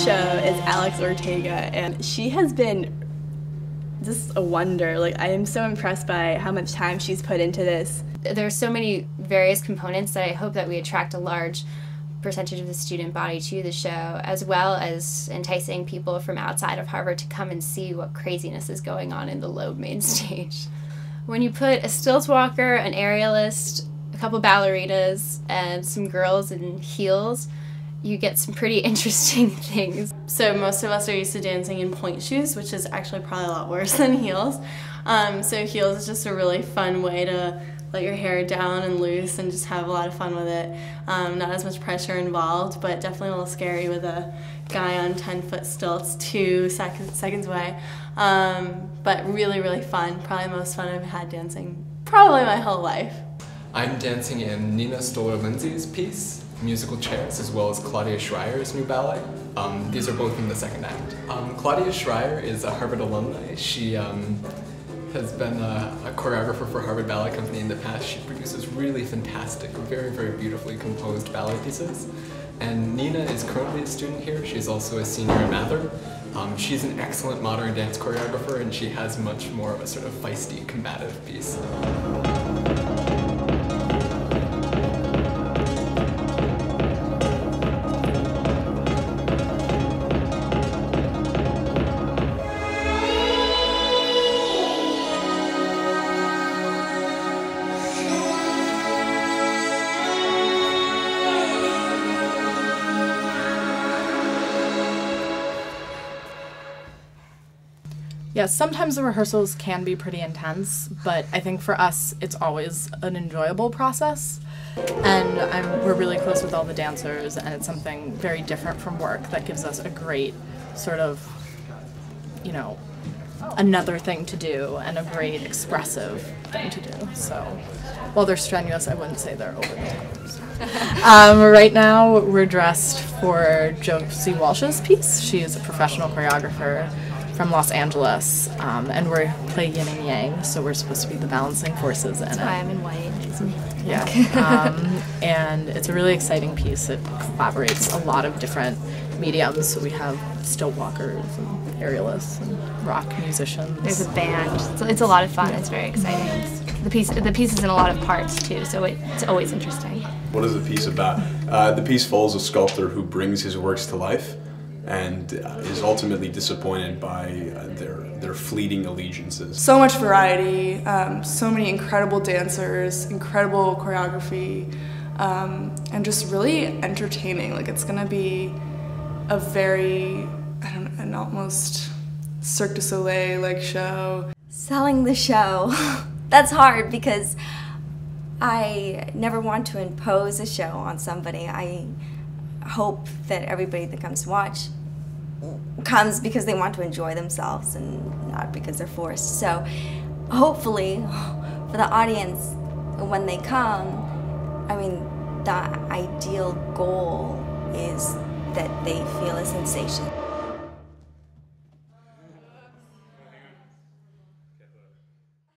show is Alex Ortega, and she has been just a wonder. Like, I am so impressed by how much time she's put into this. There are so many various components that I hope that we attract a large percentage of the student body to the show, as well as enticing people from outside of Harvard to come and see what craziness is going on in the Loeb main stage. When you put a stilt walker, an aerialist, a couple ballerinas, and some girls in heels, you get some pretty interesting things. So most of us are used to dancing in pointe shoes, which is actually probably a lot worse than heels. So heels is just a really fun way to let your hair down and loose and just have a lot of fun with it. Not as much pressure involved, but definitely a little scary with a guy on 10-foot stilts 2 seconds away. But really, really fun. Probably the most fun I've had dancing probably my whole life. I'm dancing in Nina Stoller-Lindsay's piece, Musical Chairs, as well as Claudia Schreier's new ballet. These are both in the second act. Claudia Schreier is a Harvard alumni. She has been a choreographer for Harvard Ballet Company in the past. She produces really fantastic, very, very beautifully composed ballet pieces. And Nina is currently a student here. She's also a senior in Mather. She's an excellent modern dance choreographer, and she has much more of a sort of feisty, combative piece. Yes, sometimes the rehearsals can be pretty intense, but I think for us it's always an enjoyable process. And we're really close with all the dancers, and it's something very different from work that gives us a great sort of, you know, another thing to do and a great expressive thing to do. So while they're strenuous, I wouldn't say they're over the top. Right now we're dressed for Josie Walsh's piece. She is a professional choreographer from Los Angeles, and we're playing yin and yang, so we're supposed to be the balancing forces in it. That's why I'm in white. Yeah, and it's a really exciting piece. It collaborates a lot of different mediums, so we have stilt walkers and aerialists and rock musicians. There's a band. It's a lot of fun. It's very exciting. The piece is in a lot of parts too, so it's always interesting. What is the piece about? The piece follows a sculptor who brings his works to life and is ultimately disappointed by their fleeting allegiances. So much variety, so many incredible dancers, incredible choreography, and just really entertaining. Like, it's gonna be a very, an almost Cirque du Soleil-like show. Selling the show, that's hard because I never want to impose a show on somebody. I hope that everybody that comes to watch comes because they want to enjoy themselves and not because they're forced. So hopefully for the audience, when they come, I mean, the ideal goal is that they feel a sensation.